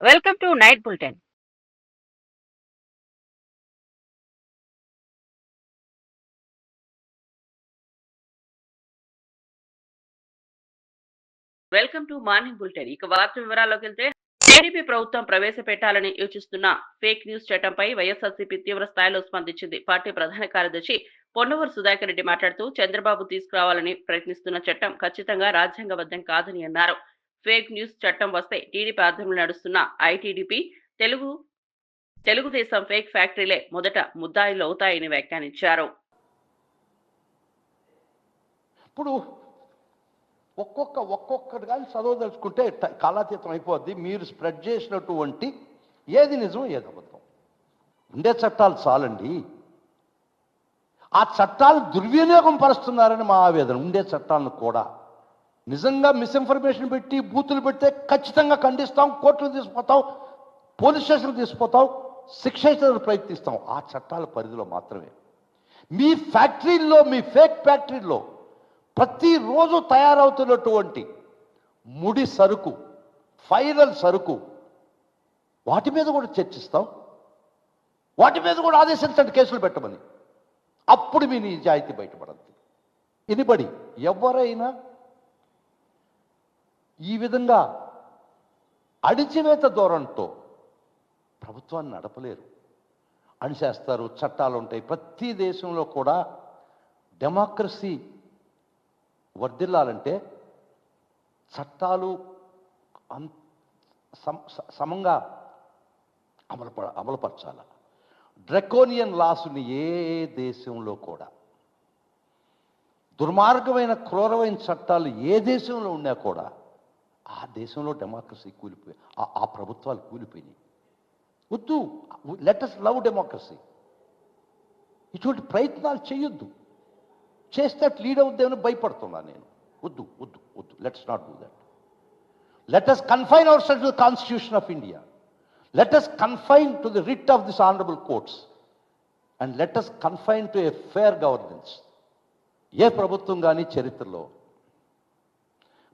Welcome to Night Bulletin. Welcome to morning bulletin. ఇక వార్త వివరాల్లోకి వెళ్తే టీడీపీ ప్రభుత్వం ప్రవేశపెట్టాలని యోచిస్తున్న ఫేక్ న్యూస్ చట్టంపై వైఎస్ఆర్సీపీ తీవ్ర స్థాయిలో స్పందించింది. పార్టీ ప్రధాన కార్యదర్శి పొన్నవూరు సుధాకర్ రెడ్డి మాట్లాడుతూ చంద్రబాబు తీసుకురావాలని ప్రయత్నిస్తున్న చట్టం ఖచ్చితంగా రాజ్యాంగబద్ధం కాదని అన్నారు. ఫేక్ న్యూస్ చట్టం వస్తే టీడీపీ ఆధ్వర్యంలో నడుస్తున్న ఐటీడీపీ తెలుగుదేశం ఫేక్ ఫ్యాక్టరీలే మొదట ముద్దాయిలు అవుతాయని వ్యాఖ్యానించారు. ఇప్పుడు ఒక్కొక్కటి కానీ చదవదలుచుకుంటే కాలాతీతం అయిపోద్ది. మీరు స్ప్రెడ్ చేసినటువంటి ఏది నిజం ఏది అబద్ధం ఉండే చట్టాలు చాలండి. ఆ చట్టాలు దుర్వినియోగం పరుస్తున్నారని మా ఆవేదన. ఉండే చట్టాలను కూడా నిజంగా మిస్ఇన్ఫర్మేషన్ పెట్టి బూతులు పెడితే ఖచ్చితంగా ఖండిస్తాం, కోర్టులు తీసుకుపోతాం, పోలీస్ స్టేషన్లు తీసుకుపోతాం, శిక్ష ప్రయత్నిస్తాం. ఆ చట్టాల పరిధిలో మాత్రమే. మీ ఫ్యాక్టరీల్లో, మీ ఫేక్ ఫ్యాక్టరీల్లో ప్రతిరోజు తయారవుతున్నటువంటి ముడి సరుకు, ఫైనల్ సరుకు, వాటి మీద కూడా చర్చిస్తాం, వాటి మీద కూడా ఆదేశించండి, కేసులు పెట్టమని. అప్పుడు మీ నిజాయితీ బయటపడద్దు. ఎనిబడి ఎవరైనా ఈ విధంగా అణిచివేత ధోరణితో ప్రభుత్వాన్ని నడపలేరు. అణిచేస్తారు, చట్టాలు ఉంటాయి. ప్రతి దేశంలో కూడా డెమోక్రసీ వర్ధిల్లాలంటే చట్టాలు సమంగా అమలుపరచాలి. డ్రకోనియన్ లాసుని ఏ దేశంలో కూడా, దుర్మార్గమైన క్రూరమైన చట్టాలు ఏ దేశంలో ఉన్నా కూడా ఆ దేశంలో డెమోక్రసీ కూలిపోయి, ఆ ప్రభుత్వాలు కూలిపోయినాయి. వద్దు, లెట్ us లవ్ డెమోక్రసీ. ఇటువంటి ప్రయత్నాలు చేయొద్దు. చేస్తే లీడ్ అవుద్దేమని భయపడుతున్నా నేను. వద్దు వద్దు వద్దు, let's not do that. Let us confine ourself to the constitution of India. Let us confine to the writ of this honourable courts and let us confine to a fair governance. ఏ ప్రభుత్వం కానీ చరిత్రలో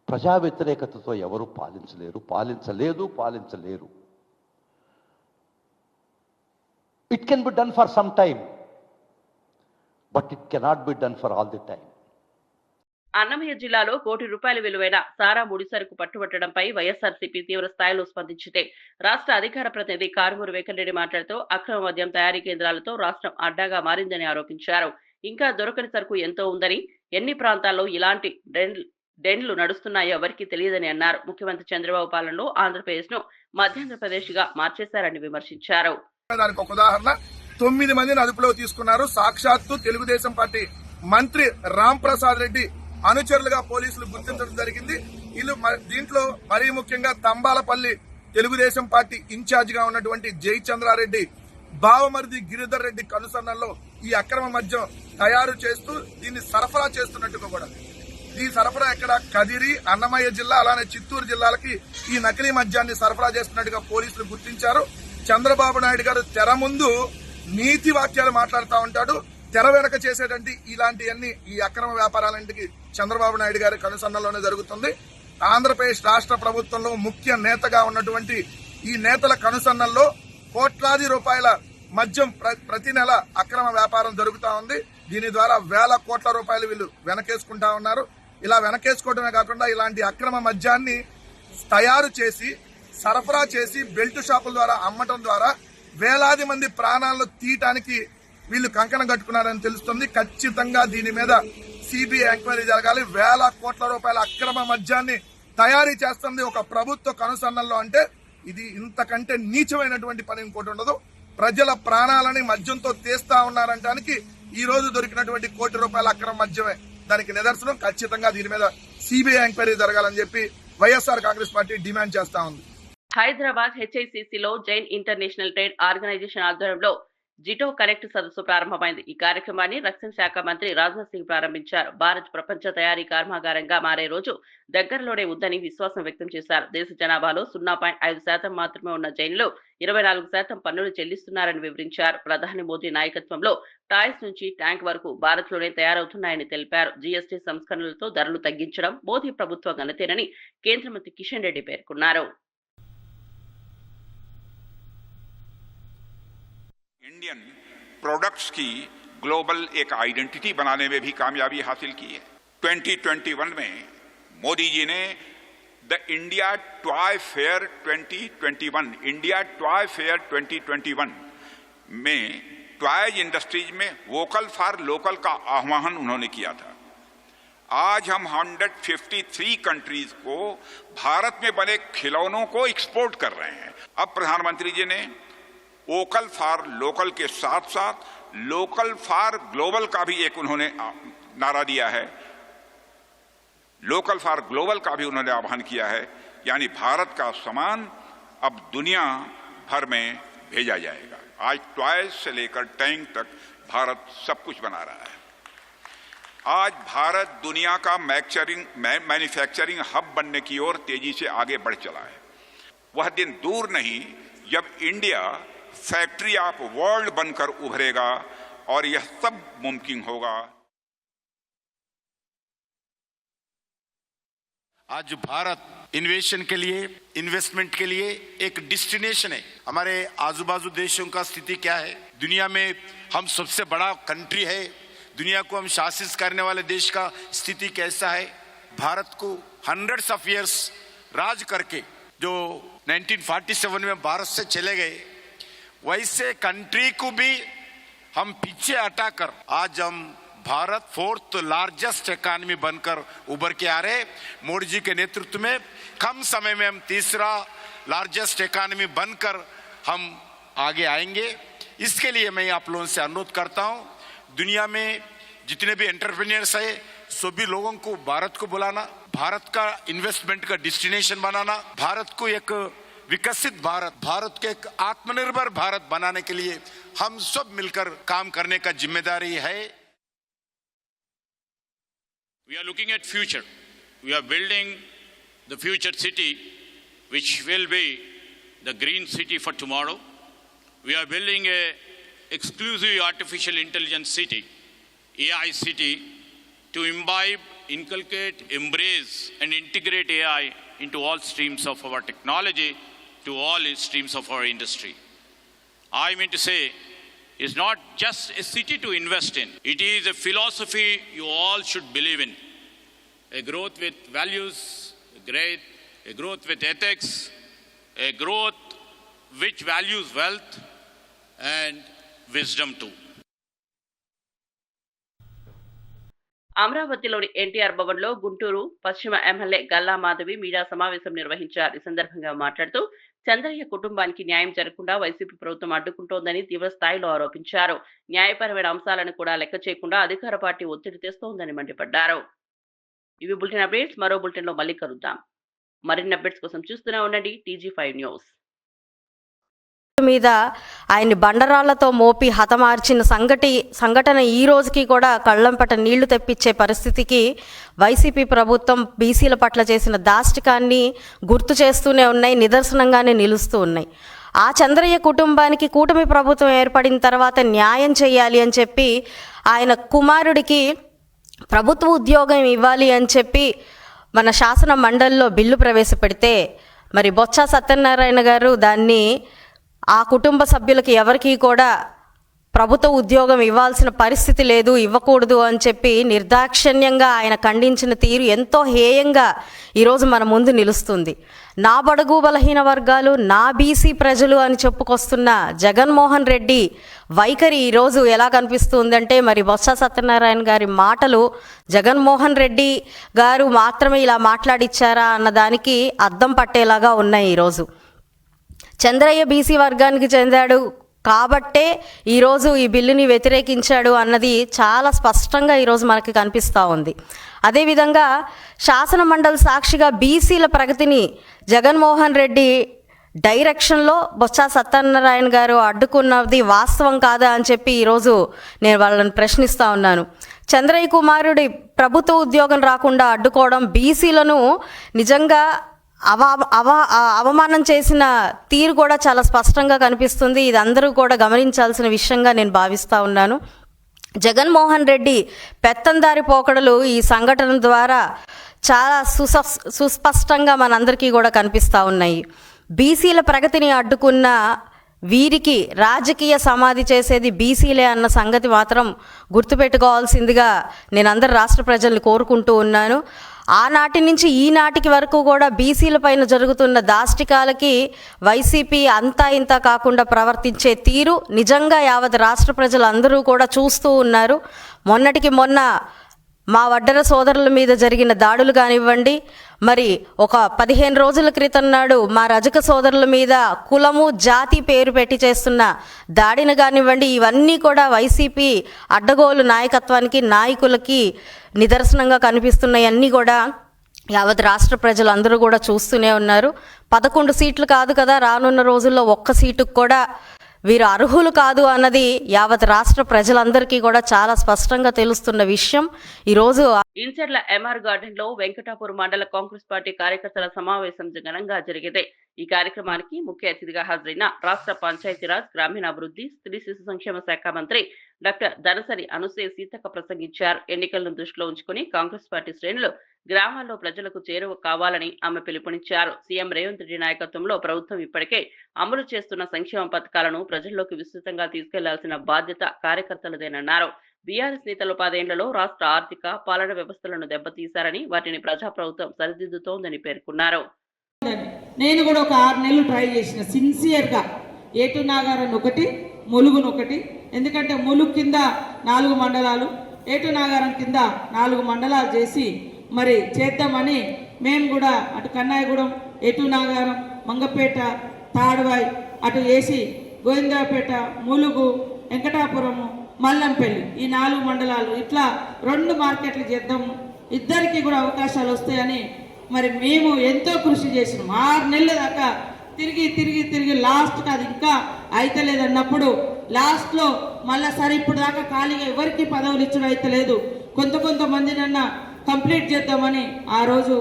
ప్రజా వ్యతిరేకతతో ఎవరు పాలించలేరు. It can be done for some time, but it cannot be done for all the time. Annamayya జిల్లాలో ₹1 కోటి విలువైన సారా ముడిసరుకు పట్టుబట్టడంపై వైఎస్ఆర్సీపీ తీవ్ర స్థాయిలో స్పందించింది. రాష్ట్ర అధికార ప్రతినిధి కారుమూరి వెంకటరెడ్డి మాట్లాడుతూ అక్రమ మద్యం తయారీ కేంద్రాలతో రాష్ట్రం అడ్డాగా మారిందని ఆరోపించారు. ఇంకా దొరకని సరుకు ఎంతో ఉందని, ఎన్ని ప్రాంతాల్లో ఇలాంటి డెన్లు నడుస్తున్నాయో ఎవరికీ తెలియదని అన్నారు. ముఖ్యమంత్రి చంద్రబాబు పాలనలో ఆంధ్రప్రదేశ్ ను మధ్యాంధ్రప్రదేశ్ గా మార్చేశారని విమర్శించారు. 9 మందిని అదుపులో తీసుకున్నారు. సాక్షాత్తు తెలుగుదేశం పార్టీ మంత్రి రామ్ ప్రసాద్ రెడ్డి అనుచరులుగా పోలీసులు గుర్తించడం జరిగింది. దీంట్లో మరీ ముఖ్యంగా తంబాలపల్లి తెలుగుదేశం పార్టీ ఇన్ఛార్జ్ గా ఉన్నటువంటి జయచంద్రారెడ్డి బావమరిది గిరిధర్ రెడ్డి కనుసన్నల్లో ఈ అక్రమ మద్యం తయారు చేస్తూ దీన్ని సరఫరా చేస్తున్నట్టుగా కూడా. ఈ సరఫరా ఎక్కడ? కదిరి, అన్నమయ్య జిల్లా, అలానే చిత్తూరు జిల్లాలకి ఈ నకిలీ మద్యాన్ని సరఫరా చేస్తున్నట్టుగా పోలీసులు గుర్తించారు. చంద్రబాబు నాయుడు గారు తెర ముందు నీతి వాక్యాలు మాట్లాడుతూ ఉంటాడు, తెర వెనక చేసేటువంటి ఇలాంటివన్నీ, ఈ అక్రమ వ్యాపారాలంటికి చంద్రబాబు నాయుడు గారి కనుసన్నలోనే జరుగుతుంది. ఆంధ్రప్రదేశ్ రాష్ట్ర ప్రభుత్వంలో ముఖ్య నేతగా ఉన్నటువంటి ఈ నేతల కనుసన్నల్లో కోట్లాది రూపాయల మద్యం ప్రతి నెల అక్రమ వ్యాపారం జరుగుతూ ఉంది. దీని ద్వారా వేల కోట్ల రూపాయలు వీళ్ళు వెనకేసుకుంటా ఉన్నారు. ఇలా వెనకేసుకోవడమే కాకుండా ఇలాంటి అక్రమ మద్యాన్ని తయారు చేసి సరఫరా చేసి బెల్ట్ షాపుల ద్వారా అమ్మటం ద్వారా వేలాది మంది ప్రాణాలను తీయటానికి వీళ్ళు కంకణం కట్టుకున్నారని తెలుస్తుంది. ఖచ్చితంగా దీని మీద సిబిఐ ఎంక్వైరీ జరగాలి. వేల కోట్ల రూపాయల అక్రమ మద్యాన్ని తయారీ చేస్తుంది ఒక ప్రభుత్వ కనుసన్నల్లో. అంటే ఇది ఇంతకంటే నీచమైనటువంటి పని ఇంకోటి ఉండదు. ప్రజల ప్రాణాలని మద్యంతో తీస్తా ఉన్నారంటానికి ఈ రోజు దొరికినటువంటి ₹1 కోటి అక్రమ మద్యమే దానికి నిదర్శనం. ఖచ్చితంగా దీని మీద సిబిఐ ఎంక్వైరీ జరగాలని చెప్పి వైఎస్ఆర్ కాంగ్రెస్ పార్టీ డిమాండ్ చేస్తా ఉంది. హైదరాబాద్ హెచ్ఐసిసిలో జైన్ ఇంటర్నేషనల్ ట్రేడ్ ఆర్గనైజేషన్ ఆధ్వర్యంలో జిటో కనెక్ట్ సదస్సు ప్రారంభమైంది. ఈ కార్యక్రమాన్ని రక్షణ శాఖ మంత్రి రాజ్నాథ్ సింగ్ ప్రారంభించారు. భారత్ ప్రపంచ తయారీ కర్మాగారంగా మారే రోజు దగ్గరలోనే ఉందని విశ్వాసం వ్యక్తం చేశారు. దేశ జనాభాలో 0.5% మాత్రమే ఉన్న జైన్లు 24% పన్నులు చెల్లిస్తున్నారని వివరించారు. ప్రధాని మోదీ నాయకత్వంలో టాయ్స్ నుంచి ట్యాంక్ వరకు భారత్లోనే తయారవుతున్నాయని తెలిపారు. జీఎస్టీ సంస్కరణలతో ధరలు తగ్గించడం మోదీ ప్రభుత్వ ఘనతేనని కేంద్ర మంత్రి కిషన్ రెడ్డి పేర్కొన్నారు. इंडियन प्रोडक्ट्स की ग्लोबल एक आइडेंटिटी बनाने में भी कामयाबी हासिल की है। 2021 में मोदी जी ने द इंडिया टॉय फेयर 2021 में टॉयज इंडस्ट्रीज में वोकल फॉर लोकल का आह्वान उन्होंने किया था। आज हम 153 कंट्रीज को भारत में बने खिलौनों को एक्सपोर्ट कर रहे हैं। अब प्रधानमंत्री जी ने वोकल फॉर लोकल के साथ साथ लोकल फॉर ग्लोबल का भी एक उन्होंने नारा दिया है। लोकल फॉर ग्लोबल का भी उन्होंने आह्वान किया है, यानी भारत का सामान अब दुनिया भर में भेजा जाएगा। आज टॉयज से लेकर टैंक तक भारत सब कुछ बना रहा है। आज भारत दुनिया का मैन्युफैक्चरिंग हब बनने की ओर तेजी से आगे बढ़ चला है। वह दिन दूर नहीं जब इंडिया फैक्ट्री ऑफ वर्ल्ड बनकर उभरेगा और यह सब मुमकिन होगा। आज भारत इन्वेस्टमेंट के लिए एक डेस्टिनेशन है। हमारे आजू बाजू देशों का स्थिति क्या है? दुनिया में हम सबसे बड़ा कंट्री है, दुनिया को हम शासित करने वाले देश का स्थिति कैसा है? भारत को हंड्रेड्स ऑफ इयर्स राज करके जो 1947 में भारत से चले गए, वैसे कंट्री को भी हम पीछे हटाकर आज हम भारत 4th लार्जेस्ट इकोनॉमी बनकर उभर के आ रहे। मोदी जी के नेतृत्व में कम समय में हम 3रा लार्जेस्ट इकोनॉमी बनकर हम आगे आएंगे। इसके लिए मैं आप लोगों से अनुरोध करता हूं, दुनिया में जितने भी एंटरप्रेन्योर्स है सभी लोगों को भारत को बुलाना, भारत का इन्वेस्टमेंट का डेस्टिनेशन बनाना, भारत को एक विकसित भारत के एक आत्मनिर्भर भारत बनाने के लिए हम सब मिलकर काम करने का जिम्मेदारी है। We are looking at future. We are building the future city, which will be the green city for tomorrow. We are building a exclusive artificial intelligence city, AI city, to imbibe, inculcate, embrace, and integrate AI into all streams of our technology, to all streams of our industry. I mean to say, it's not just a city to invest in. It is a philosophy you all should believe in. A growth with values, a growth with ethics, a growth which values wealth and wisdom too. అమరావతిలోని ఎన్టీఆర్ భవన్లో గుంటూరు పశ్చిమ MLA Galla Madhavi media సమావేశం నిర్వహించారు. ఈ సందర్భంగా మాట్లాడుతూ చంద్రయ్య కుటుంబానికి న్యాయం జరగకుండా వైసీపీ ప్రభుత్వం అడ్డుకుంటోందని తీవ్ర స్థాయిలో ఆరోపించారు. న్యాయపరమైన అంశాలను కూడా లెక్క చేయకుండా అధికార పార్టీ ఒత్తిడి తెస్తోందని మండిపడ్డారు. ఇవి బులెటిన్ అప్డేట్స్. మరో బులెటిన్ లో మళ్ళీ కలుద్దాం. మరిన్ని అప్డేట్స్ కోసం చూస్తూనే ఉండండి TG5 న్యూస్. మీద ఆయన్ని బండరాళ్లతో మోపి హతమార్చిన సంఘటన ఈ రోజుకి కూడా కళ్ళంపట నీళ్లు తెప్పించే పరిస్థితికి వైసీపీ ప్రభుత్వం బీసీల పట్ల చేసిన దాష్టికాన్ని గుర్తు చేస్తూనే ఉన్నాయి, నిదర్శనంగానే నిలుస్తూ ఉన్నాయి. ఆ చంద్రయ్య కుటుంబానికి కూటమి ప్రభుత్వం ఏర్పడిన తర్వాత న్యాయం చేయాలి అని చెప్పి ఆయన కుమారుడికి ప్రభుత్వ ఉద్యోగం ఇవ్వాలి అని చెప్పి మన శాసన మండలిలో బిల్లు ప్రవేశపెడితే మరి బొత్స సత్యనారాయణ గారు దాన్ని ఆ కుటుంబ సభ్యులకి ఎవరికీ కూడా ప్రభుత్వ ఉద్యోగం ఇవ్వాల్సిన పరిస్థితి లేదు, ఇవ్వకూడదు అని చెప్పి నిర్దాక్షిణ్యంగా ఆయన ఖండించిన తీరు ఎంతో హేయంగా ఈరోజు మన ముందు నిలుస్తుంది. నా బడుగు బలహీన వర్గాలు, నా బీసీ ప్రజలు అని చెప్పుకొస్తున్న జగన్మోహన్ రెడ్డి వైఖరి ఈరోజు ఎలా కనిపిస్తుందంటే, మరి బొత్స సత్యనారాయణ గారి మాటలు జగన్మోహన్ రెడ్డి గారు మాత్రమే ఇలా మాట్లాడిచ్చారా అన్నదానికి అద్దం పట్టేలాగా ఉన్నాయి. ఈరోజు చంద్రయ్య బీసీ వర్గానికి చెందాడు కాబట్టే ఈరోజు ఈ బిల్లుని వ్యతిరేకించాడు అన్నది చాలా స్పష్టంగా ఈరోజు మనకి కనిపిస్తూ ఉంది. అదేవిధంగా శాసన మండలి సాక్షిగా బీసీల ప్రగతిని జగన్మోహన్ రెడ్డి డైరెక్షన్లో బొత్స సత్యనారాయణ గారు అడ్డుకున్నది వాస్తవం కాదా అని చెప్పి ఈరోజు నేను వాళ్ళని ప్రశ్నిస్తూ ఉన్నాను. చంద్రయ్య కుమారుడి ప్రభుత్వ ఉద్యోగం రాకుండా అడ్డుకోవడం బీసీలను నిజంగా అవమానం చేసిన తీరు కూడా చాలా స్పష్టంగా కనిపిస్తుంది. ఇది అందరూ కూడా గమనించాల్సిన విషయంగా నేను భావిస్తూ ఉన్నాను. జగన్మోహన్ రెడ్డి పెత్తందారి పోకడలు ఈ సంఘటన ద్వారా చాలా సుస్పష్టంగా మనందరికీ కూడా కనిపిస్తూ ఉన్నాయి. బీసీల ప్రగతిని అడ్డుకున్న వీరికి రాజకీయ సమాధి చేసేది బీసీలే అన్న సంగతి మాత్రం గుర్తుపెట్టుకోవాల్సిందిగా నేను అందరు రాష్ట్ర ప్రజల్ని కోరుకుంటూ ఉన్నాను. ఆనాటి నుంచి ఈనాటికి వరకు కూడా బీసీల పైన జరుగుతున్న దాష్టికాలకి వైసీపీ అంతా ఇంత కాకుండా ప్రవర్తించే తీరు నిజంగా యావత్ రాష్ట్ర ప్రజలందరూ కూడా చూస్తూ ఉన్నారు. మొన్నటికి మొన్న మా వడ్డెర సోదరుల మీద జరిగిన దాడులు కానివ్వండి, మరి ఒక 15 రోజుల క్రితం నాడు మా రజక సోదరుల మీద కులము జాతి పేరు పెట్టి చేస్తున్న దాడిని కానివ్వండి, ఇవన్నీ కూడా వైసీపీ అడ్డగోలు నాయకత్వానికి నాయకులకి నిదర్శనంగా కనిపిస్తున్నాయి. అన్నీ కూడా యావత్ రాష్ట్ర ప్రజలందరూ కూడా చూస్తూనే ఉన్నారు. 11 సీట్లు కాదు కదా, రానున్న రోజుల్లో ఒక్క సీటుకు కూడా వీరు అర్హులు కాదు అన్నది యావత్ రాష్ట్ర ప్రజలందరికీ కూడా చాలా స్పష్టంగా తెలుస్తున్న విషయం. ఈరోజు ఇంచర్ల ఎంఆర్ గార్డెన్ లో వెంకటాపూర్ మండల కాంగ్రెస్ పార్టీ కార్యకర్తల సమావేశం ఘనంగా జరిగింది. ఈ కార్యక్రమానికి ముఖ్య అతిథిగా హాజరైన రాష్ట్ర పంచాయతీరాజ్ గ్రామీణాభివృద్ధి స్త్రీ శిశు సంక్షేమ శాఖ మంత్రి డాక్టర్ దనసరి అనుసూయ సీతక్క ప్రసంగించారు. ఎన్నికలను దృష్టిలో ఉంచుకుని కాంగ్రెస్ పార్టీ శ్రేణులు గ్రామాల్లో ప్రజలకు చేరువ కావాలని ఆమె పిలుపునిచ్చారు. సీఎం రేవంత్ రెడ్డి నాయకత్వంలో ప్రభుత్వం ఇప్పటికే అమలు చేస్తున్న సంక్షేమ పథకాలను ప్రజల్లోకి విస్తృతంగా తీసుకెళ్లాల్సిన బాధ్యత కార్యకర్తలదేనన్నారు. బీఆర్ఎస్ నేతలు 10 ఏళ్లలో రాష్ట్ర ఆర్థిక పాలన వ్యవస్థలను దెబ్బతీశారని, వాటిని ప్రజాప్రభుత్వం సరిదిద్దుతోందని పేర్కొన్నారు. నేను కూడా ఒక 6 నెలలు ట్రై చేసిన సిన్సియర్గా ఏటు నాగారం ఒకటి, ములుగును ఒకటి, ఎందుకంటే ములుగు కింద 4 మండలాలు, ఏటు నాగారం కింద 4 మండలాలు చేసి మరి చేద్దామని మేము కూడా అటు కన్నాయగూడెం, ఏటు నాగారం, మంగపేట, తాడువాయి అటు వేసి గోవిందరావుపేట, ములుగు, వెంకటాపురము, మల్లంపల్లి ఈ 4 మండలాలు ఇట్లా 2 మార్కెట్లు చేద్దాము, ఇద్దరికి కూడా అవకాశాలు వస్తాయని మరి మేము ఎంతో కృషి చేసినాం. 6 నెలల దాకా తిరిగి లాస్ట్కి అది ఇంకా అయితలేదన్నప్పుడు లాస్ట్లో మళ్ళీ సరే ఇప్పుడు దాకా ఖాళీగా ఎవరికి పదవులు ఇచ్చడం అయితలేదు, కొంతమందినన్నా కంప్లీట్ చేద్దామని ఆ రోజు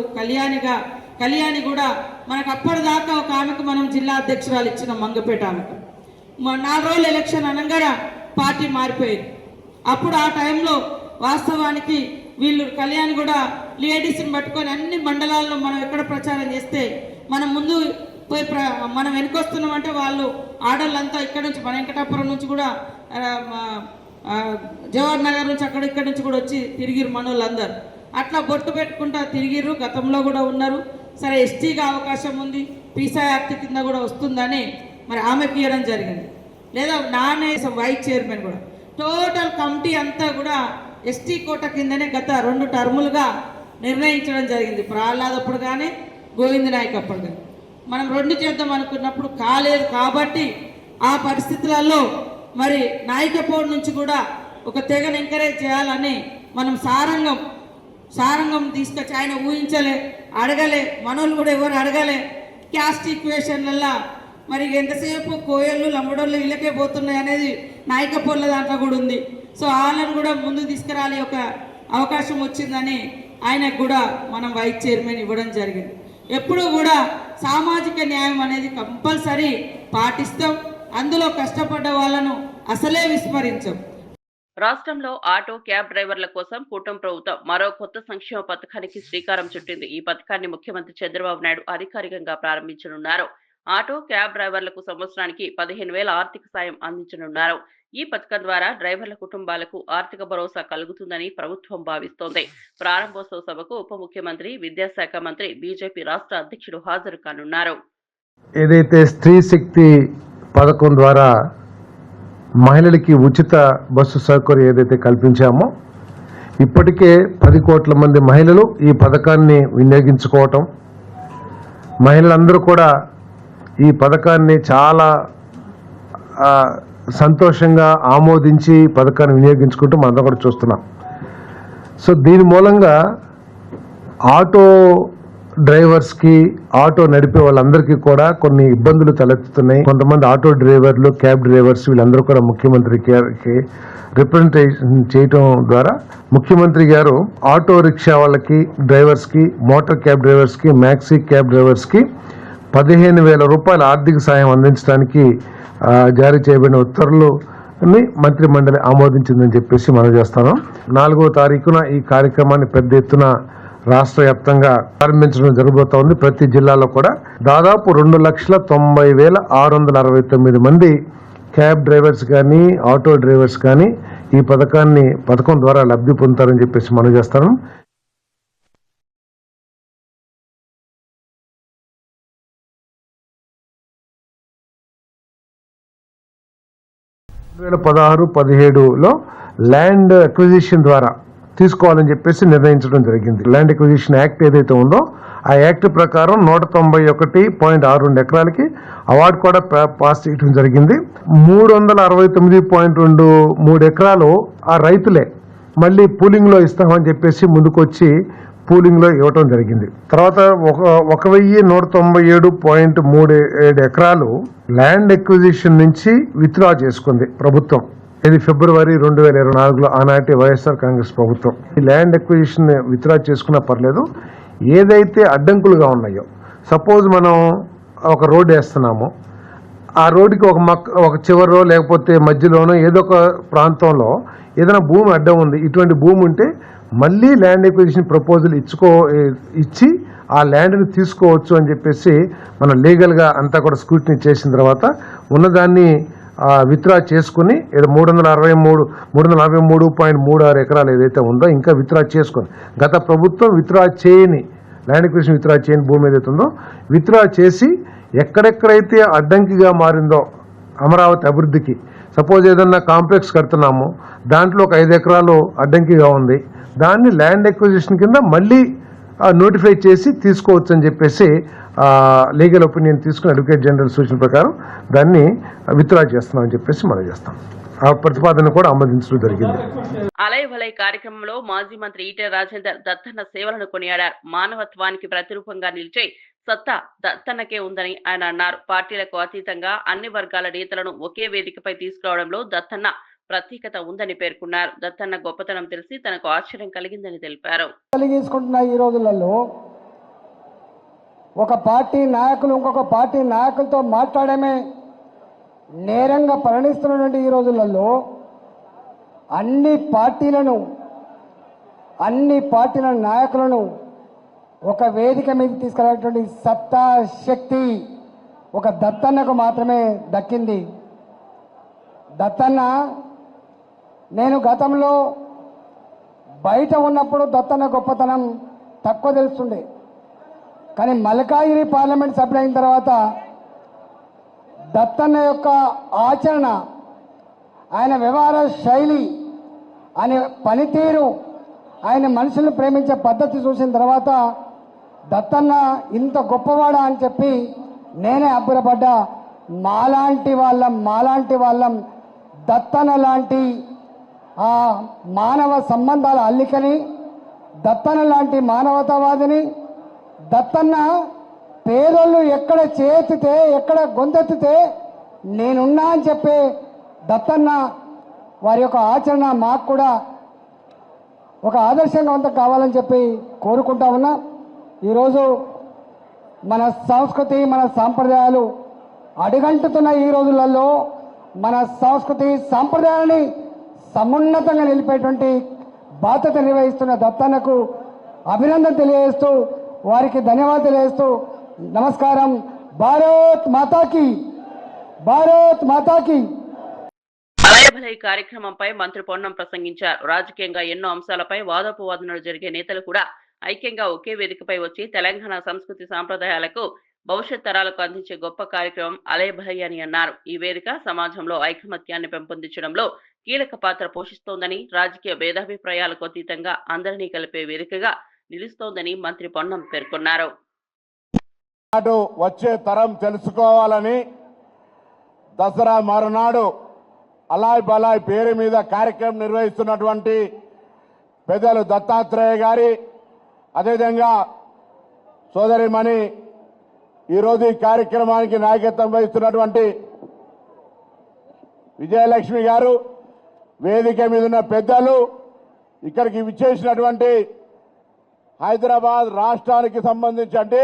కళ్యాణి కూడా మనకు అప్పటిదాకా ఒక ఆమెకు మనం జిల్లా అధ్యక్షురాలు ఇచ్చినాం, మంగపేట ఆమెకు. 4 రోజులు ఎలక్షన్ అనగానే పార్టీ మారిపోయింది. అప్పుడు ఆ టైంలో వాస్తవానికి వీళ్ళు కళ్యాణ్ కూడా లేడీస్ని పట్టుకొని అన్ని మండలాల్లో మనం ఎక్కడ ప్రచారం చేస్తే మనం ముందు పోయి మనం వెనుకొస్తున్నామంటే వాళ్ళు ఆడవాళ్ళంతా ఇక్కడ నుంచి మన వెంకటాపురం నుంచి కూడా జవహర్ నగర్ నుంచి ఇక్కడ నుంచి కూడా వచ్చి తిరిగిరు మనోళ్ళందరూ. అట్లా బొట్టు పెట్టుకుంటా తిరిగిర్రు, గతంలో కూడా ఉన్నారు. సరే ఎస్టీగా అవకాశం ఉంది, పీసా యాక్ట్ కింద కూడా వస్తుందని మరి ఆమెకి ఇవ్వడం జరిగింది. లేదా నానే వైస్ చైర్మన్ కూడా టోటల్ కమిటీ అంతా కూడా ఎస్టీ కోట కిందనే గత 2 టర్ములుగా నిర్ణయించడం జరిగింది. ప్రహ్లాదప్పుడు కానీ గోవింద నాయక్ అప్పుడు కానీ మనం 2 చేద్దాం అనుకున్నప్పుడు కాలేదు. కాబట్టి ఆ పరిస్థితులలో మరి నాయకపోవడం నుంచి కూడా ఒక తెగను ఎంకరేజ్ చేయాలని మనం సారంగం తీసుకొచ్చి ఆయన ఊహించలే, అడగలే, మనోళ్ళు కూడా ఎవరు అడగలే. క్యాస్ట్ ఈక్వేషన్లల్లో మరి ఎంతసేపు కోయళ్ళు లంబడోళ్ళు ఇళ్ళకే పోతున్నాయి అనేది నాయకపోళ్ళ దాంట్లో కూడా ఉంది. సో వాళ్ళని కూడా ముందు తీసుకురాలి ఒక అవకాశం వచ్చిందని ఆయనకు కూడా మనం వైస్ చైర్మన్ ఇవ్వడం జరిగింది. ఎప్పుడూ కూడా సామాజిక న్యాయం అనేది కంపల్సరీ పాటిస్తాం, అందులో కష్టపడ్డ వాళ్ళను అసలే విస్మరించాం. రాష్ట్రంలో ఆటో క్యాబ్ డ్రైవర్ల కోసం కూటమి ప్రభుత్వం మరో కొత్త సంక్షేమ పథకానికి శ్రీకారం చుట్టింది. ఈ పథకాన్ని ముఖ్యమంత్రి చంద్రబాబు నాయుడు అధికారికంగా ప్రారంభించనున్నారు. ఆటో క్యాబ్ డ్రైవర్లకు సంవత్సరానికి 15,000 ఆర్థిక సాయం అందించనున్నారు. ఈ పథకం ద్వారా డ్రైవర్ల కుటుంబాలకు ఆర్థిక భరోసా కలుగుతుందని ప్రభుత్వం భావిస్తోంది. ప్రారంభోత్సవ సభకు ఉప ముఖ్యమంత్రి, విద్యాశాఖ మంత్రి, బీజేపీ రాష్ట్ర అధ్యక్షుడు హాజరు కానున్నారు. ఏదైతే స్త్రీ శక్తి పథకం ద్వారా మహిళలకి ఉచిత బస్సు సౌకర్యం ఏదైతే కల్పించామో, ఇప్పటికే 10 కోట్ల మంది మహిళలు ఈ పథకాన్ని వినియోగించుకోవటం, మహిళలందరూ కూడా ఈ పథకాన్ని చాలా సంతోషంగా ఆమోదించి పథకాన్ని వినియోగించుకుంటూ మనం కూడా చూస్తున్నాం. సో దీని మూలంగా ఆటో డ్రైవర్స్కి, ఆటో నడిపే వాళ్ళందరికీ కూడా కొన్ని ఇబ్బందులు తలెత్తుతున్నాయి. కొంతమంది ఆటో డ్రైవర్లు, క్యాబ్ డ్రైవర్స్ వీళ్ళందరూ కూడా ముఖ్యమంత్రికి రిప్రజెంటేషన్ చేయటం ద్వారా ముఖ్యమంత్రి గారు ఆటో రిక్షా వాళ్ళకి, డ్రైవర్స్కి, మోటార్ క్యాబ్ డ్రైవర్స్కి, మ్యాక్సీ క్యాబ్ డ్రైవర్స్కి 15,000 రూపాయల ఆర్థిక సాయం అందించడానికి జారీ చేయబడిన ఉత్తర్వులని మంత్రి మండలి ఆమోదించిందని చెప్పేసి మనం చేస్తాను. 4వ తారీఖున ఈ కార్యక్రమాన్ని పెద్ద ఎత్తున రాష్ట్ర వ్యాప్తంగా ప్రారంభించడం జరగబోతోంది. ప్రతి జిల్లాలో కూడా దాదాపు 2,90,669 మంది క్యాబ్ డ్రైవర్స్ కానీ ఆటో డ్రైవర్స్ కానీ ఈ పథకం ద్వారా లబ్ధి పొందుతారని చెప్పేసి మనం చేస్తాను. 2016-17లో ల్యాండ్ అక్విజిషన్ ద్వారా తీసుకోవాలని చెప్పేసి నిర్ణయించడం జరిగింది. ల్యాండ్ అక్విజిషన్ యాక్ట్ ఏదైతే ఉందో ఆ యాక్ట్ ప్రకారం 191.62 ఎకరాలకి అవార్డు కూడా పాస్ చేయడం జరిగింది. 369.23 ఎకరాలు ఆ రైతులే మళ్ళీ పూలింగ్లో ఇస్తామని చెప్పేసి ముందుకొచ్చి పూలింగ్లో ఇవ్వటం జరిగింది. తర్వాత 1,197.37 ఎకరాలు ల్యాండ్ ఎక్విజిషన్ నుంచి విత్డ్రా చేసుకుంది ప్రభుత్వం. ఇది ఫిబ్రవరి 2024లో ఆనాటి వైఎస్ఆర్ కాంగ్రెస్ ప్రభుత్వం. ఈ ల్యాండ్ ఎక్విజిషన్ విత్డ్రా చేసుకున్నా పర్లేదు, ఏదైతే అడ్డంకులుగా ఉన్నాయో, సపోజ్ మనం ఒక రోడ్డు వేస్తున్నాము, ఆ రోడ్డుకి ఒక చివరో లేకపోతే మధ్యలోనో ఏదో ఒక ప్రాంతంలో ఏదైనా భూమి అడ్డం ఉంది, ఇటువంటి భూమి ఉంటే మళ్ళీ ల్యాండ్ ఎక్విజిషన్ ప్రపోజల్ ఇచ్చి ఆ ల్యాండ్ని తీసుకోవచ్చు అని చెప్పేసి మనం లీగల్గా అంతా కూడా స్క్రూటినీ చేసిన తర్వాత ఉన్నదాన్ని విత్డ్రా చేసుకుని 343.36 ఎకరాలు ఏదైతే ఉందో ఇంకా విత్డ్రా చేసుకొని, గత ప్రభుత్వం విత్డ్రా చేయని ల్యాండ్ ఎక్విజిషన్ విత్డ్రా చేయని భూమి ఏదైతే ఉందో విత్డ్రా చేసి ఎక్కడెక్కడైతే అడ్డంకిగా మారిందో అమరావతి అభివృద్ధికి, సపోజ్ ఏదన్నా కాంప్లెక్స్ కడుతున్నాము, దాంట్లో ఒక 5 ఎకరాలు అడ్డంకిగా ఉంది, దాన్ని ల్యాండ్ ఎక్విజిషన్ కింద మళ్ళీ నోటిఫై చేసి తీసుకోవచ్చు అని చెప్పేసి లీగల్ ఒపీనియన్ తీసుకుని అడ్వకేట్ జనరల్ సూచన ప్రకారం దాన్ని విత్డ్రా చేస్తున్నామని చెప్పేసి మనం చేస్తాం. ఆ ప్రతిపాదన కూడా ఆమోదించడం జరిగింది. అలయ్ వలయ్ కార్యక్రమంలో మాజీ మంత్రి ఈటెల రాజేందర్ దత్తన్న సేవలను కొనియాడారు. మానవత్వానికి ప్రతిరూపంగా నిలిచే సత్తా దత్తన్నకే ఉందని ఆయన అన్నారు. పార్టీలకు అతీతంగా అన్ని వర్గాల నేతలను ఒకే వేదికపై తీసుకురావడంలో దత్తన్న ప్రత్యేకత ఉందని పేర్కొన్నారు. దత్తన్న గొప్పతనం తెలిసి తనకు ఆశ్చర్యం కలిగిందని తెలిపారు. కలిగించుకుంటున్న ఈ రోజులలో ఒక పార్టీ నాయకులు ఇంకొక పార్టీ నాయకులతో మాట్లాడమే నేరంగా పరిణిస్తున్నటువంటి ఈ రోజులలో అన్ని పార్టీల నాయకులను ఒక వేదిక మీద తీసుకెళ్ళేటువంటి సత్తా శక్తి ఒక దత్తన్నకు మాత్రమే దక్కింది. దత్తన్న, నేను గతంలో బయట ఉన్నప్పుడు దత్తన్న గొప్పతనం తక్కువ తెలుస్తుండే, కానీ మల్కాజిగిరి పార్లమెంట్ సభ్యులు అయిన తర్వాత దత్తన్న యొక్క ఆచరణ, ఆయన వ్యవహార శైలి, ఆయన పనితీరు, ఆయన మనుషులను ప్రేమించే పద్ధతి చూసిన తర్వాత దత్తన్న ఇంత గొప్పవాడా అని చెప్పి నేనే అబ్బురపడ్డా. మాలాంటి వాళ్ళం దత్తన్న లాంటి ఆ మానవ సంబంధాల అల్లికని, దత్తన్న లాంటి మానవతావాదిని, దత్తన్న పేదోళ్ళు ఎక్కడ చేతితే ఎక్కడ గొంతెత్తితే నేనున్నా అని చెప్పే దత్తన్న వారి యొక్క ఆచరణ మాకు కూడా ఒక ఆదర్శంగా కావాలని చెప్పి కోరుకుంటా ఉన్నా. ఈరోజు మన సంస్కృతి, మన సాంప్రదాయాలు అడుగంటుతున్న ఈ రోజులలో మన సంస్కృతి సాంప్రదాయాలని సమున్నతంగా నిలిపేటువంటి బాధ్యత నిర్వహిస్తున్న దత్తన్నకు అభినందన తెలియజేస్తూ, వారికి ధన్యవాదాలు తెలియజేస్తూ నమస్కారం. భారత్ మాతాకి, భారత్ మాతాకి. ఈ కార్యక్రమంపై మంత్రి పొన్నం ప్రసంగించారు. రాజకీయంగా ఎన్నో అంశాలపై వాదోపవాదనలు జరిగే నేతలు కూడా ఐక్యంగా ఒకే వేదికపై వచ్చి తెలంగాణ సంస్కృతి సాంప్రదాయాలకు భవిష్యత్ తరాలకు అందించే గొప్ప కార్యక్రమం అలయ్ వలయ్ అని అన్నారు. ఈ వేదిక సమాజంలో ఐకమత్యాన్ని పెంపొందించడంలో కీలక పాత్ర పోషిస్తోందని, రాజకీయ భేదాభిప్రాయాలకు అతీతంగా అందరినీ కలిపే వేదికగా నిలుస్తోందని మంత్రి పొన్నం పేర్కొన్నారు. వచ్చే తరం తెలుసుకోవాలని దసరా మరునాడు అలాయ్ బలాయ్ పేరు మీద కార్యక్రమం నిర్వహిస్తున్నటువంటి పెద్దలు దత్తాత్రేయ గారి, అదేవిధంగా సోదరిమణి ఈరోజు ఈ కార్యక్రమానికి నాయకత్వం వహిస్తున్నటువంటి విజయలక్ష్మి గారు, వేదిక మీద ఉన్న పెద్దలు, ఇక్కడికి విచ్చేసినటువంటి హైదరాబాద్ రాష్ట్రానికి సంబంధించి, అంటే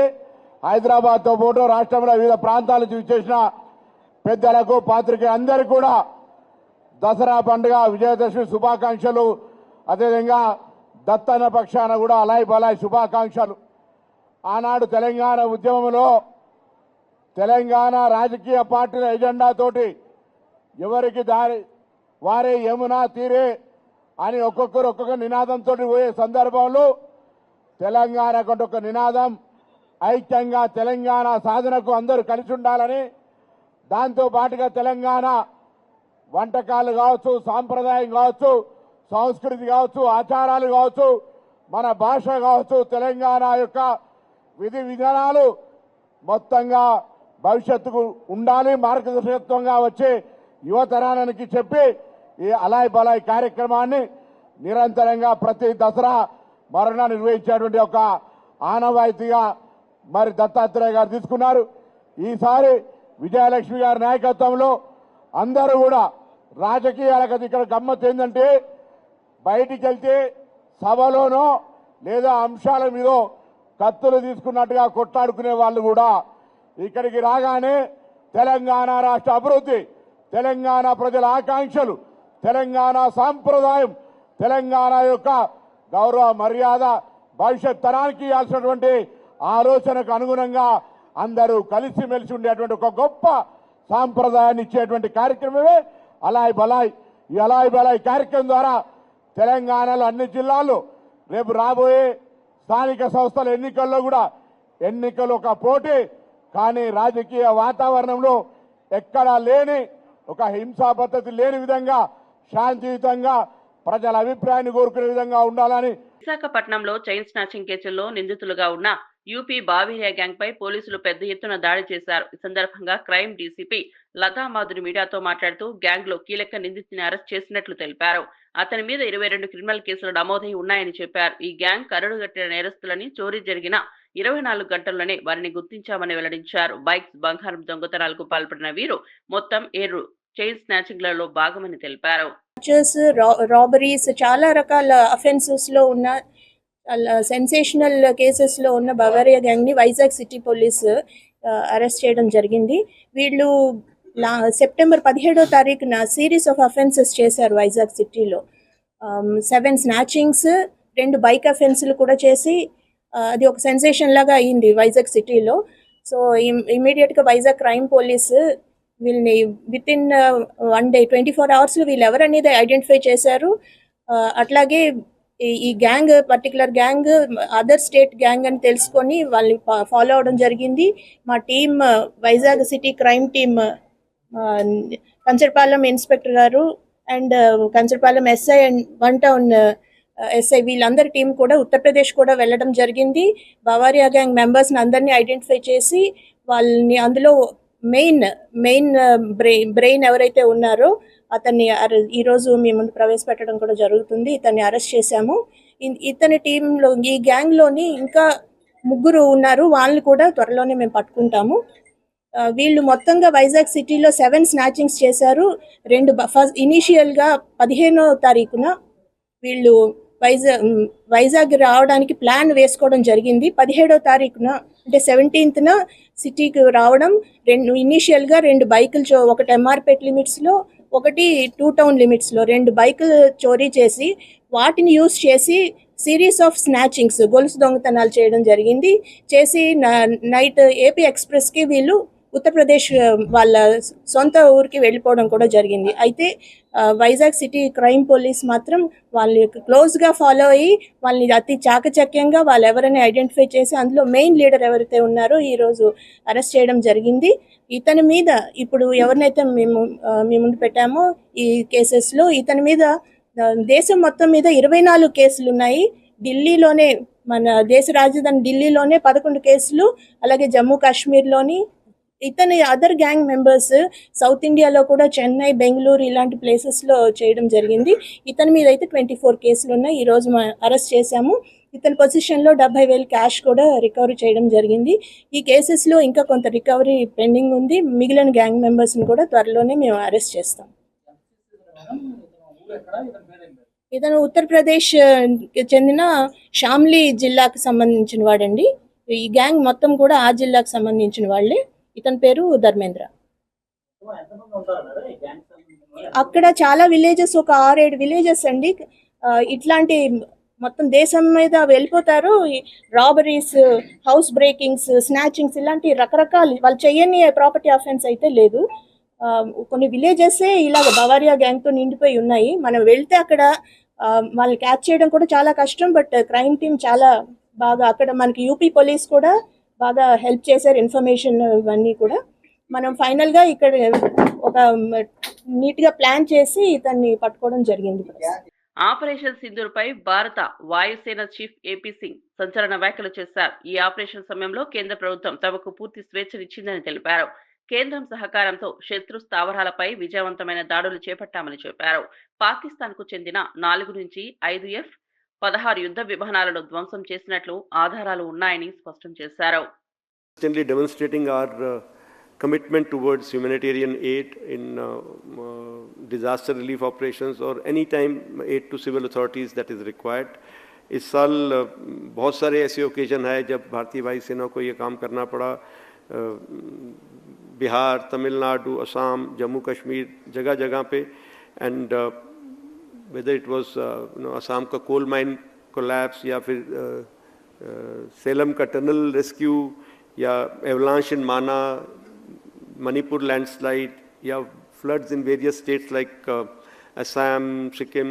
హైదరాబాద్తో పాటు రాష్ట్రంలో వివిధ ప్రాంతాల నుంచి విచ్చేసిన పెద్దలకు, పాత్రికేయులకు అందరికీ కూడా దసరా పండుగ విజయదశమి శుభాకాంక్షలు. అదేవిధంగా దత్తన్న పక్షాన కూడా అలాయ్ బలాయ్ శుభాకాంక్షలు. ఆనాడు తెలంగాణ ఉద్యమంలో తెలంగాణ రాజకీయ పార్టీల ఎజెండాతోటి ఎవరికి దారి వారే యమునా తీరే అని ఒక్కొక్కరు ఒక్కొక్క నినాదంతో పోయే సందర్భంలో తెలంగాణకు ఒక నినాదం, ఐక్యంగా తెలంగాణ సాధనకు అందరూ కలిసి ఉండాలని, దాంతో పాటుగా తెలంగాణ వంటకాలు కావచ్చు, సాంప్రదాయం కావచ్చు, సంస్కృతి కావచ్చు, ఆచారాలు కావచ్చు, మన భాష కావచ్చు, తెలంగాణ యొక్క విధి విధానాలు మొత్తంగా భవిష్యత్తుకు ఉండాలి, మార్గదర్శకత్వంగా వచ్చే యువతరానికి చెప్పి ఈ అలాయ్ బలాయ్ కార్యక్రమాన్ని నిరంతరంగా ప్రతి దసరా మరణ నిర్వహించేటువంటి ఒక ఆనవాయితీగా మరి దత్తాత్రేయ గారు తీసుకున్నారు. ఈసారి విజయలక్ష్మి గారి నాయకత్వంలో అందరూ కూడా రాజకీయాలకు ఇక్కడ గమ్మత్ ఏంటంటే బయటికి వెళ్తే సభలోనో లేదా అంశాల మీదో కత్తులు తీసుకున్నట్టుగా కొట్లాడుకునే వాళ్ళు కూడా ఇక్కడికి రాగానే తెలంగాణ రాష్ట్ర అభివృద్ధి, తెలంగాణ ప్రజల ఆకాంక్షలు, తెలంగాణ సాంప్రదాయం, తెలంగాణ యొక్క గౌరవ మర్యాద భవిష్యత్ తరానికి ఇవ్వాల్సినటువంటి ఆలోచనకు అనుగుణంగా అందరూ కలిసిమెలిసి ఉండేటువంటి ఒక గొప్ప సాంప్రదాయాన్ని ఇచ్చేటువంటి కార్యక్రమమే అలాయ్ బలాయ్. ఈ అలాయ్ బలాయ్ కార్యక్రమం ద్వారా తెలంగాణలో అన్ని జిల్లాల్లో రేపు రాబోయే స్థానిక సంస్థల ఎన్నికల్లో కూడా ఎన్నికలు ఒక పోటీ, కానీ రాజకీయ వాతావరణంలో ఎక్కడా లేని ఒక హింసా పద్ధతి లేని విధంగా శాంతియుతంగా ప్రజల అభిప్రాయాన్ని కోరుకునే విధంగా ఉండాలని. విశాఖపట్నంలో చైన్ స్నాచింగ్ కేసుల్లో నిందితులుగా ఉన్న యూపీ బావిరియా గ్యాంగ్ పై పోలీసులు పెద్ద ఎత్తున దాడి చేశారు. ఈ సందర్భంగా క్రైమ్ డీసీపీ లతా మాధురి మీడియాతో మాట్లాడుతూ గ్యాంగ్ లో కీలక నిందితుని అరెస్ట్ చేసినట్లు తెలిపారు. అతని మీద 22 క్రిమినల్ కేసులు నమోదై ఉన్నాయని చెప్పారు. ఈ గ్యాంగ్ కరడుగట్టిన నేరస్తులని, చోరీ జరిగిన 24 గంటల్లోనే వారిని గుర్తించామని వెల్లడించారు. బైక్స్, బంగారం దొంగతనాలకు పాల్పడిన వీరు మొత్తం 7 చైన్ స్నాచింగ్లలో భాగమని తెలిపారు. రాబరీస్, చాలా రకాల అఫెన్సెస్ లో ఉన్న సెన్సేషనల్ కేసెస్ లో ఉన్న బవేరియా గ్యాంగ్ ని వైజాగ్ సిటీ పోలీస్ అరెస్ట్ చేయడం జరిగింది. వీళ్ళు సెప్టెంబర్ 17వ తారీఖున సిరీస్ ఆఫ్ అఫెన్సెస్ చేశారు వైజాగ్ సిటీలో. 7 స్నాచింగ్స్, 2 బైక్ అఫెన్స్లు కూడా చేసి అది ఒక సెన్సేషన్ లాగా అయింది వైజాగ్ సిటీలో. సో ఇమీడియట్గా వైజాగ్ క్రైమ్ పోలీస్ వీళ్ళని విత్ ఇన్ 1 day 24 hours వీళ్ళు ఎవరనేది ఐడెంటిఫై చేశారు. అట్లాగే ఈ gang, particular gang other state gang అని తెలుసుకొని వాళ్ళని ఫాలో అవడం జరిగింది. మా team, Vizag city crime team, Kancharapalem inspector గారు and Kancharapalem SI and 1 town SI వీళ్ళందరి టీం కూడా ఉత్తరప్రదేశ్ కూడా వెళ్ళడం జరిగింది. బవేరియా గ్యాంగ్ మెంబర్స్ని అందరినీ ఐడెంటిఫై చేసి వాళ్ళని అందులో మెయిన్ బ్రెయిన్ ఎవరైతే ఉన్నారో అతన్ని ఈరోజు మీ ముందు ప్రవేశపెట్టడం కూడా జరుగుతుంది. ఇతన్ని అరెస్ట్ చేశాము. ఇతని టీంలో, ఈ గ్యాంగ్లోని ఇంకా 3 ఉన్నారు, వాళ్ళని కూడా త్వరలోనే మేము పట్టుకుంటాము. వీళ్ళు మొత్తంగా వైజాగ్ సిటీలో 7 స్నాచింగ్స్ చేశారు. ఇనీషియల్గా 15వ తారీఖున వీళ్ళు వైజాగ్ రావడానికి ప్లాన్ వేసుకోవడం జరిగింది. 17వ తారీఖున అంటే 17th సిటీకి రావడం, ఇనీషియల్గా 2 బైకులు, ఒకటి ఎంఆర్పేట్ లిమిట్స్లో, ఒకటి 2 టౌన్ లిమిట్స్లో 2 బైకులు చోరీ చేసి వాటిని యూజ్ చేసి సిరీస్ ఆఫ్ స్నాచింగ్స్, గొలుసు దొంగతనాలు చేయడం జరిగింది. చేసి నైట్ ఏపీ ఎక్స్ప్రెస్కి వీళ్ళు ఉత్తరప్రదేశ్ వాళ్ళ సొంత ఊరికి వెళ్ళిపోవడం కూడా జరిగింది. అయితే వైజాగ్ సిటీ క్రైమ్ పోలీస్ మాత్రం వాళ్ళని క్లోజ్గా ఫాలో అయ్యి వాళ్ళని అతి చాకచక్యంగా వాళ్ళు ఎవరైనా ఐడెంటిఫై చేసి అందులో మెయిన్ లీడర్ ఎవరైతే ఉన్నారో ఈరోజు అరెస్ట్ చేయడం జరిగింది. ఇతని మీద ఇప్పుడు ఎవరినైతే మేము మీ ముందు పెట్టామో ఈ కేసెస్లో ఇతని మీద దేశం మొత్తం మీద 24 కేసులు ఉన్నాయి. ఢిల్లీలోనే, మన దేశ రాజధాని ఢిల్లీలోనే 11 కేసులు, అలాగే జమ్మూ కాశ్మీర్లోని ఇతని అదర్ గ్యాంగ్ మెంబర్స్ సౌత్ ఇండియాలో కూడా చెన్నై, బెంగళూరు ఇలాంటి ప్లేసెస్లో చేయడం జరిగింది. ఇతని మీద అయితే 24 కేసులు ఉన్నాయి. ఈరోజు అరెస్ట్ చేశాము. ఇతని పొజిషన్లో 70,000 క్యాష్ కూడా రికవరీ చేయడం జరిగింది. ఈ కేసెస్లో ఇంకా కొంత రికవరీ పెండింగ్ ఉంది. మిగిలిన గ్యాంగ్ మెంబర్స్ని కూడా త్వరలోనే మేము అరెస్ట్ చేస్తాం. ఇతను ఉత్తరప్రదేశ్ చెందిన షామ్లీ జిల్లాకు సంబంధించిన వాడండి. ఈ గ్యాంగ్ మొత్తం కూడా ఆ జిల్లాకు సంబంధించిన వాళ్ళే. ఇతని పేరు ధర్మేంద్ర. అక్కడ చాలా విలేజెస్, ఒక 6-7 విలేజెస్ అండి. ఇట్లాంటి మొత్తం దేశం మీద వెళ్ళిపోతారు. రాబరీస్, హౌస్ బ్రేకింగ్స్, స్నాచింగ్స్ ఇలాంటి రకరకాలు వాళ్ళు చేయని ప్రాపర్టీ అఫెన్స్ అయితే లేదు. కొన్ని విలేజెస్ ఇలాగ బవారియా గ్యాంగ్తో నిండిపోయి ఉన్నాయి. మనం వెళ్తే అక్కడ వాళ్ళని క్యాచ్ చేయడం కూడా చాలా కష్టం. బట్ క్రైమ్ టీమ్ చాలా బాగా అక్కడ మనకి యూపీ పోలీస్ కూడా బాగా హెల్ప్ చేశారు, ఇన్ఫర్మేషన్ ఇవన్నీ కూడా. మనం ఫైనల్గా ఇక్కడ ఒక నీట్గా ప్లాన్ చేసి ఇతన్ని పట్టుకోవడం జరిగింది. ఆపరేషన్ సింధూర్పై భారత వాయుసేన చీఫ్ ఏపీ సింగ్ సంచలన వ్యాఖ్యలు చేశారు. ఈ ఆపరేషన్ సమయంలో కేంద్ర ప్రభుత్వం తమకు పూర్తి స్వేచ్ఛనిచ్చిందని తెలిపారు. కేంద్రం సహకారంతో శత్రు స్థావరాలపై విజయవంతమైన దాడులు చేపట్టామని చెప్పారు. పాకిస్తాన్ కు చెందిన 4 నుంచి 5 F-16 యుద్ధ విమానాలను ధ్వంసం చేసినట్లు ఆధారాలు ఉన్నాయని స్పష్టం చేశారు. Demonstrating our commitment towards humanitarian aid in disaster relief operations or any time aid to civil authorities that is required. इस साल बहुत सारे ऐसे ओकेजन है जब भारतीय वायुसेना को ये काम करना पड़ा. बिहार, तमिलनाडु, असम, जम्मू कश्मीर, जगह जगह पे, and whether it was Assam का कोल माइन कोलैप्स या फिर सेलम का टनल रेस्क्यू या avalanche in Mana, Manipur landslide या floods in various states like Assam, Sikkim,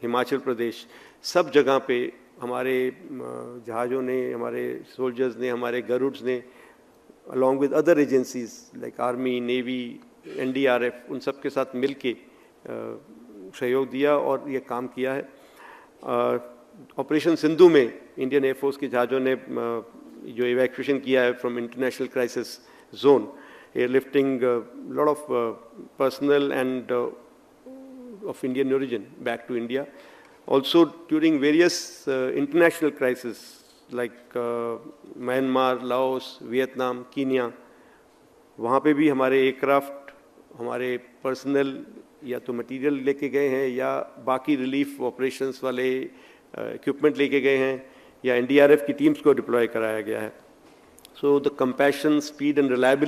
Himachal Pradesh, सब जगह पे हमारे जहाज़ों ने, हमारे सोल्जर्स ने, हमारे गरुड्स ने along with other agencies like army, navy, NDRF, उन सब के साथ मिल के सहयोग दिया और ये काम किया है. ऑपरेशन सिंधु में इंडियन एयरफोर्स के जहाज़ों ने जो इवैक्यूएशन किया है from international crisis zone, airlifting lot of personnel and of Indian origin back to India. Also during various international crises like Myanmar, Laos, Vietnam, Kenya, वहाँ पे भी हमारे एयरक्राफ्ट, हमारे पर्सनल या तो मटेरियल लेके गए हैं या बाकी रिलीफ ऑपरेशंस वाले इक्विपमेंट लेके गए हैं या NDRF की टीम्स को डिप्लॉय कराया गया है. So the compassion, speed and reliability